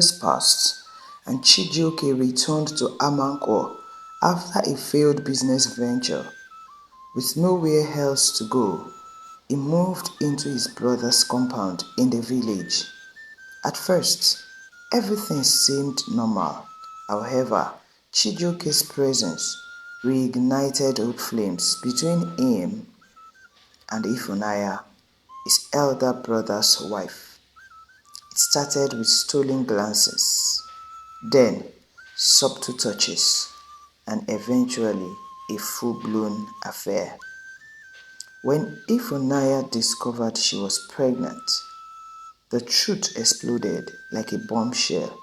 Years passed, and Chijioke returned to Amanko after a failed business venture. With nowhere else to go, he moved into his brother's compound in the village. At first, everything seemed normal. However, Chijioke's presence reignited old flames between him and Ifunanya, his elder brother's wife. It started with stolen glances, then subtle touches, and eventually a full-blown affair. When Ifunanya discovered she was pregnant, the truth exploded like a bombshell.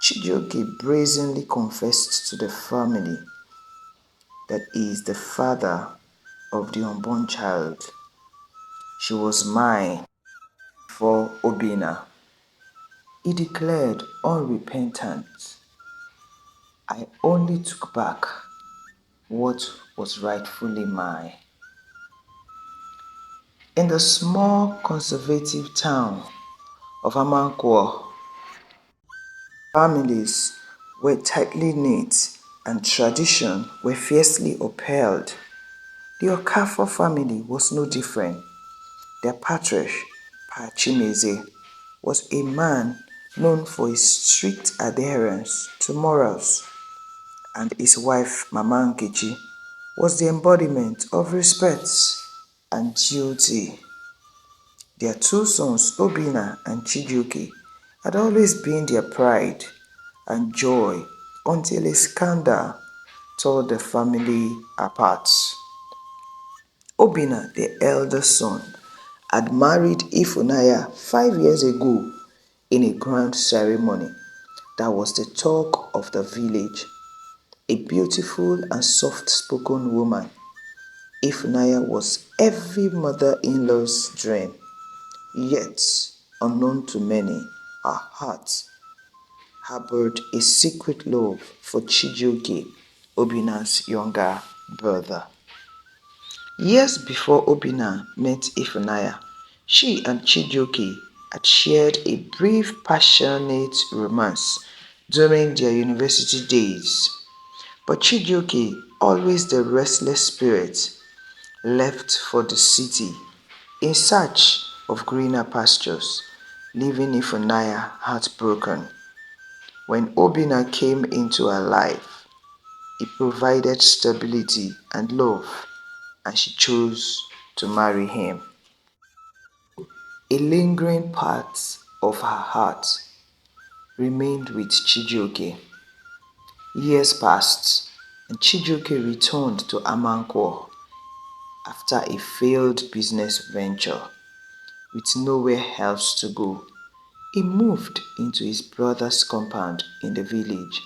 Chijioke brazenly confessed to the family that he is the father of the unborn child. She was mine for Obinna. He declared unrepentant, I only took back what was rightfully mine. In the small conservative town of Amanko, families were tightly knit and tradition were fiercely upheld. The Okafor family was no different. Their patriarch, Pa Chimeze, was a man known for his strict adherence to morals, and his wife, Mama Nkechi, was the embodiment of respect and duty. Their two sons, Obinna and Chijioke, had always been their pride and joy until a scandal tore the family apart. Obinna, the elder son, had married Ifunanya 5 years ago in a grand ceremony that was the talk of the village. A beautiful and soft-spoken woman, Ifunanya was every mother-in-law's dream. Yet, unknown to many, her heart harbored a secret love for Chijioke, Obinna's younger brother. Years before Obinna met Ifunanya, she and Chijioke had shared a brief passionate romance during their university days. But Chijioke, always the restless spirit, left for the city in search of greener pastures, leaving Ifunanya heartbroken. When Obinna came into her life, he provided stability and love, and she chose to marry him. A lingering part of her heart remained with Chijioke. Years passed, and Chijioke returned to Amanko after a failed business venture. With nowhere else to go, he moved into his brother's compound in the village.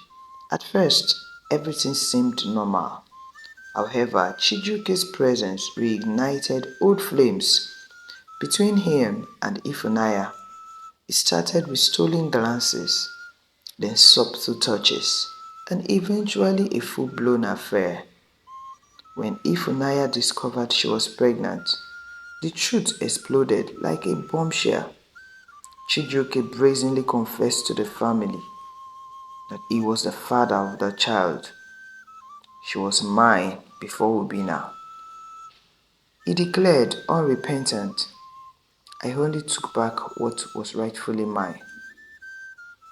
At first, everything seemed normal. However, Chijioke's presence reignited old flames between him and Ifunanya. It started with stolen glances, then subtle touches, and eventually a full-blown affair. When Ifunanya discovered she was pregnant, the truth exploded like a bombshell. Chijioke brazenly confessed to the family that he was the father of the child. She was mine before Obinna. He declared unrepentant, I only took back what was rightfully mine.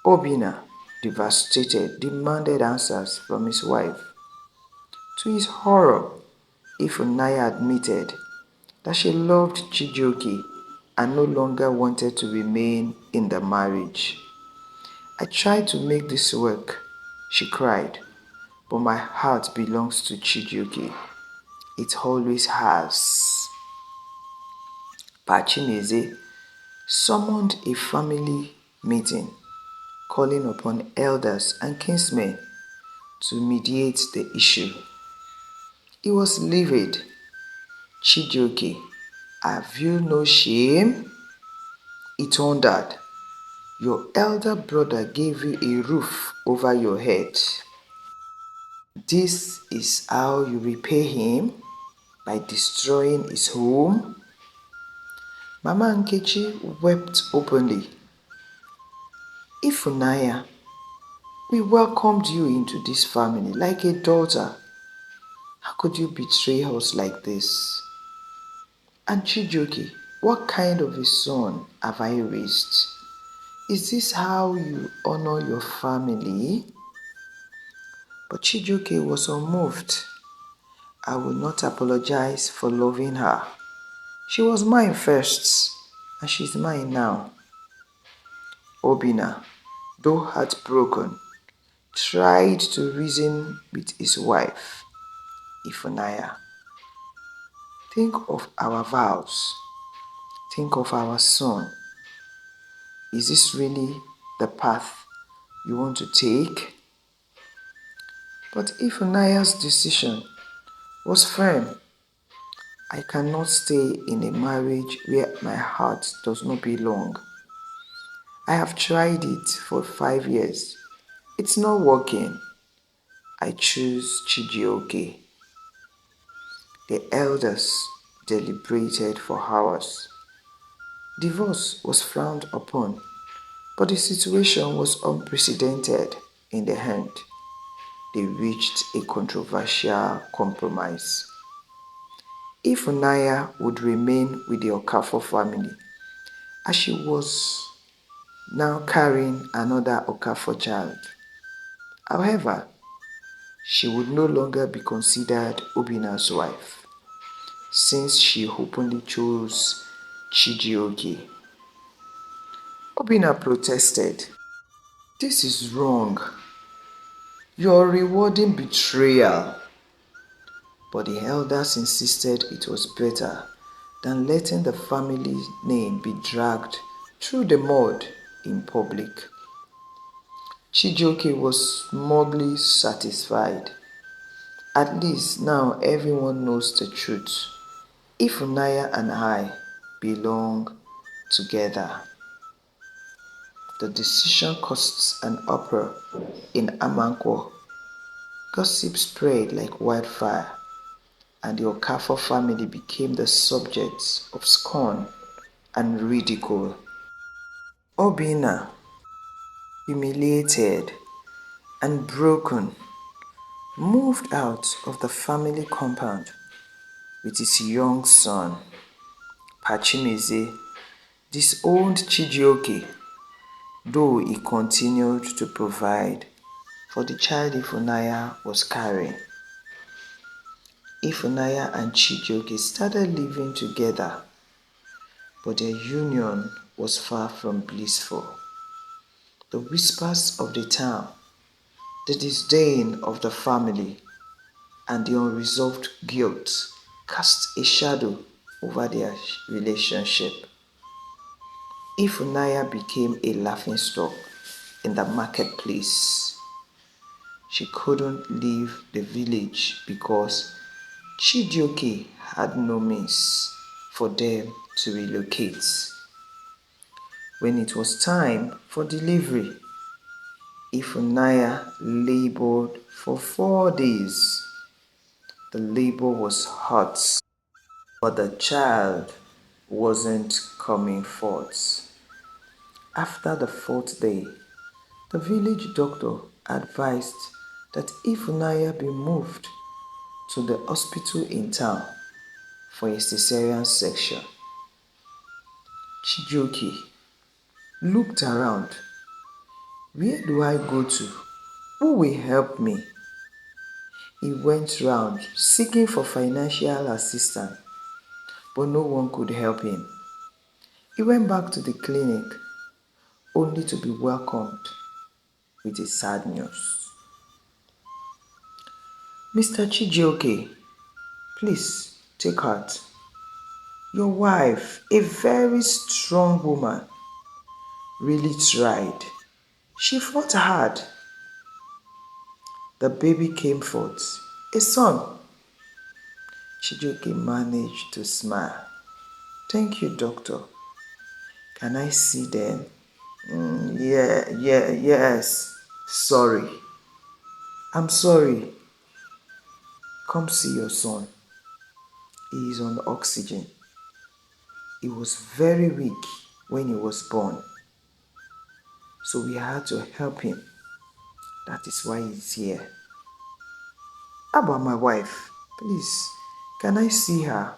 Obinna, devastated, demanded answers from his wife. To his horror, Ifunanya admitted that she loved Chijioke and no longer wanted to remain in the marriage. I tried to make this work, she cried, but my heart belongs to Chijioke. It always has. Pachimeze summoned a family meeting, calling upon elders and kinsmen to mediate the issue. He was livid. Chijioke, have you no shame? He thundered. Your elder brother gave you a roof over your head. This is how you repay him? By destroying his home? Mama Nkechi wept openly. Ifunanya, we welcomed you into this family like a daughter. How could you betray us like this? And Chijioke, what kind of a son have I raised? Is this how you honor your family? But Chijioke was unmoved. I will not apologize for loving her. She was mine first, and she's mine now. Obinna, though heartbroken, tried to reason with his wife, Ifunanya. Think of our vows. Think of our son. Is this really the path you want to take? But Ifunanya's decision was firm. I cannot stay in a marriage where my heart does not belong. I have tried it for 5 years. It's not working. I choose Chijioke. The elders deliberated for hours. Divorce was frowned upon, but the situation was unprecedented in the end. They reached a controversial compromise. Ifunanya would remain with the Okafor family as she was now carrying another Okafor child. However, she would no longer be considered Obinna's wife since she openly chose Chijioke. Obinna protested. This is wrong. You're rewarding betrayal. But the elders insisted it was better than letting the family name be dragged through the mud in public. Chijioke was smugly satisfied. At least now everyone knows the truth. Ifunanya and I belong together. The decision caused an uproar in Amankwo. Gossip spread like wildfire, and the Okafor family became the subjects of scorn and ridicule. Obinna, humiliated and broken, moved out of the family compound with his young son. Pachimeze disowned Chijioke, though he continued to provide for the child Ifunanya was carrying. Ifunanya and Chijioke started living together, but their union was far from blissful. The whispers of the town, the disdain of the family, and the unresolved guilt cast a shadow over their relationship. Ifunanya became a laughingstock in the marketplace. She couldn't leave the village because Chijioke had no means for them to relocate. When it was time for delivery, Ifunanya labored for 4 days. The labor was hot, but the child wasn't coming forth. After the 4th day, the village doctor advised that Ifunanya be moved to the hospital in town for a cesarean section. Chijioke looked around. Where do I go to? Who will help me? He went round seeking for financial assistance, but no one could help him. He went back to the clinic only to be welcomed with a sad news. Mr. Chijioke, please take heart. Your wife, a very strong woman, really tried. She fought hard. The baby came forth, a son. Chijioke managed to smile. Thank you, doctor. Can I see them? Yes. Sorry. I'm sorry. Come see your son. He is on oxygen. He was very weak when he was born. So we had to help him. That is why he's here. How about my wife? Please, can I see her?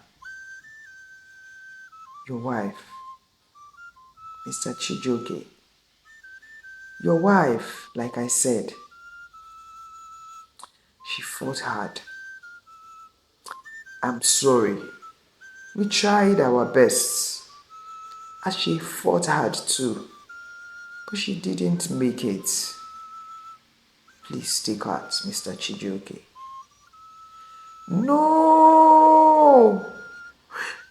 Your wife, Mr. Chijioke. Your wife, like I said, she fought hard. I'm sorry. We tried our best. And she fought hard too. But she didn't make it. Please take heart, Mr. Chijioke. No!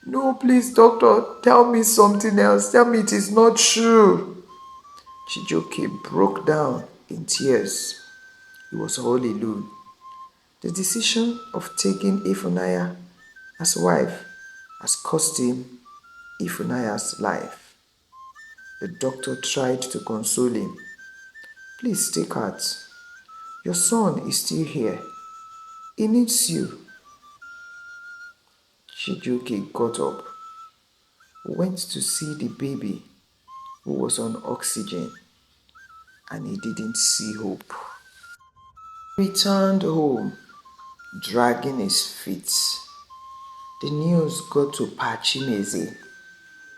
No, please, doctor, tell me something else. Tell me it is not true. Chijioke broke down in tears. He was all alone. The decision of taking Ifunanya as wife has cost him Ifunanya's life. The doctor tried to console him. Please take heart. Your son is still here. He needs you. Chijioke got up, went to see the baby who was on oxygen, and he didn't see hope. He returned home, dragging his feet. The news got to Pachimeze,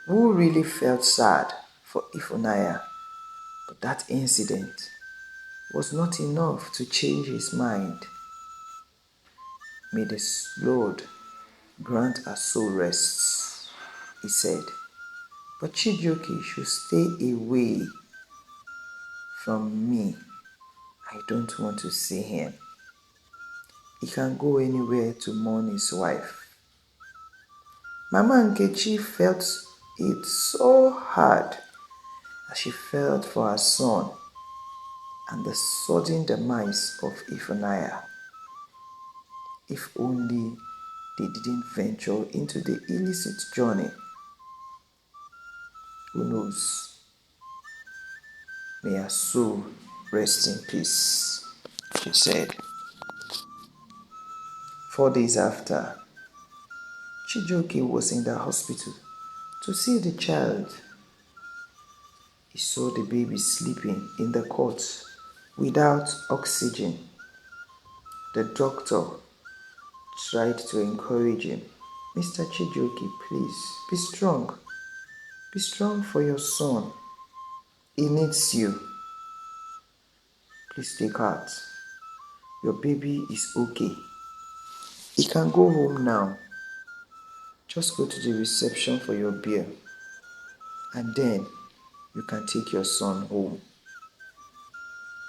who really felt sad for Ifunanya, but that incident was not enough to change his mind. May the Lord grant our soul rest, he said. But Chijioke should stay away from me. I don't want to see him. He can go anywhere to mourn his wife. Mama Nkechi felt it so hard as she felt for her son and the sudden demise of Ifunanya. If only they didn't venture into the illicit journey. Who knows? May her soul rest in peace, she said. 4 days after, Chijioke was in the hospital to see the child. He saw the baby sleeping in the cot without oxygen. The doctor tried to encourage him. Mr. Chijioke, please, be strong. Be strong for your son. He needs you. Please take heart. Your baby is okay. He can go home now. Just go to the reception for your bill, and then you can take your son home.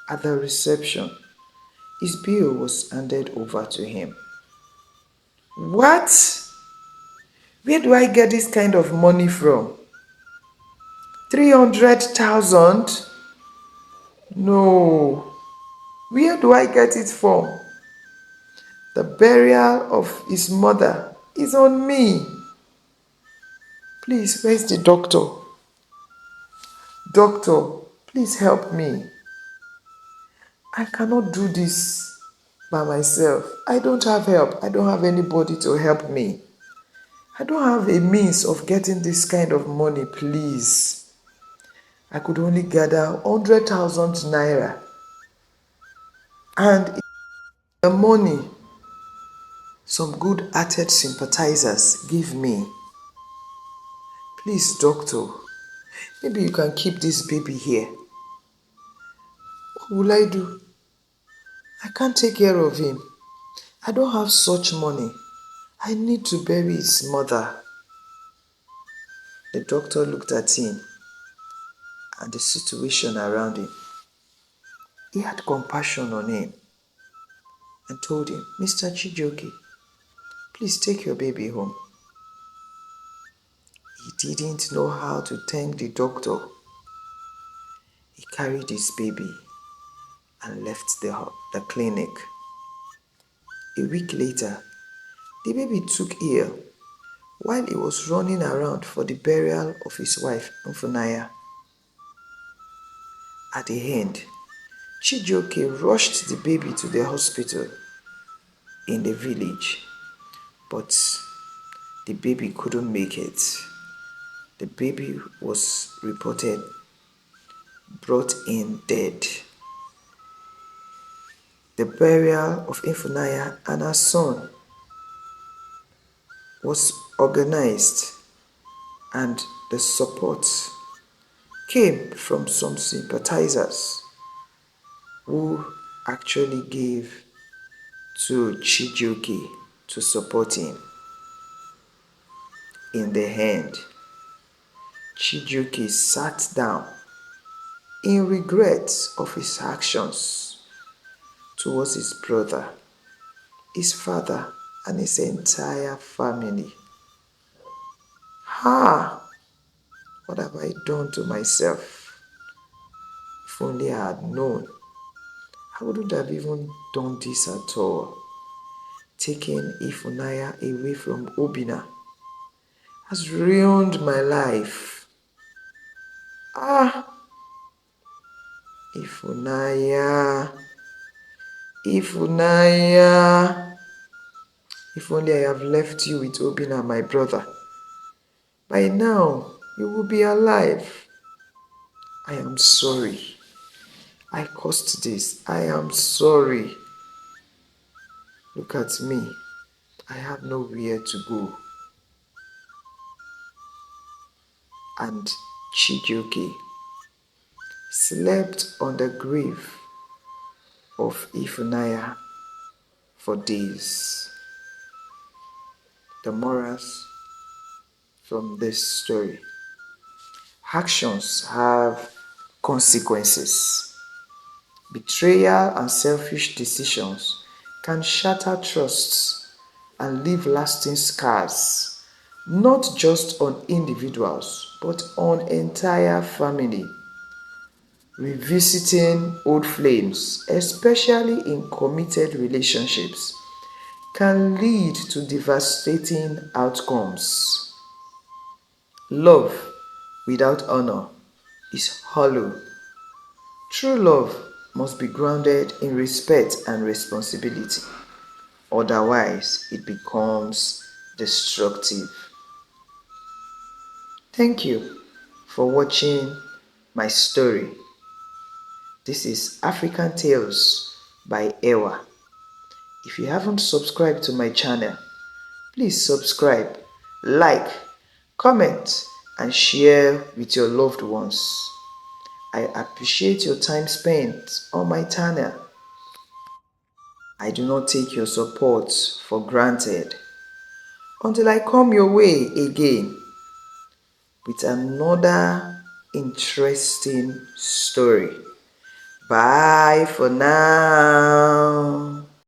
At the reception, his bill was handed over to him. What? Where do I get this kind of money from? 300,000? No. Where do I get it from? The burial of his mother is on me. Please, where's the doctor? Doctor, please help me. I cannot do this by myself. I don't have help. I don't have anybody to help me. I don't have a means of getting this kind of money, please. I could only gather 100,000 naira. And the money some good-hearted sympathizers give me. Please, doctor, maybe you can keep this baby here. What will I do? I can't take care of him. I don't have such money. I need to bury his mother. The doctor looked at him and the situation around him. He had compassion on him and told him, Mr. Chijioke, please take your baby home. He didn't know how to thank the doctor. He carried his baby and left the clinic. A week later, the baby took ill while he was running around for the burial of his wife, Ifunanya. At the end, Chijioke rushed the baby to the hospital in the village, but the baby couldn't make it. The baby was reported brought in dead. The burial of Ifunanya and her son was organized, and the support came from some sympathizers who actually gave to Chijioke to support him. In the end, Chijioke sat down in regret of his actions towards his brother, his father, and his entire family. What have I done to myself? If only I had known, I wouldn't have even done this at all. Taking Ifunanya away from Obinna has ruined my life. Ifunanya, Ifunanya. If only I have left you with Obinna, my brother. By now, you will be alive. I am sorry. I caused this. I am sorry. Look at me. I have nowhere to go. And Chijioke slept on the grave of Ifunanya for days. The morals from this story: actions have consequences. Betrayal and selfish decisions can shatter trusts and leave lasting scars, not just on individuals, but on entire family. Revisiting old flames, especially in committed relationships, can lead to devastating outcomes. Love without honor is hollow. True love must be grounded in respect and responsibility. Otherwise, it becomes destructive. Thank you for watching my story. This is African Tales by Ewa. If you haven't subscribed to my channel, please subscribe, like, comment, and share with your loved ones. I appreciate your time spent on my channel. I do not take your support for granted. Until I come your way again with another interesting story. Bye for now.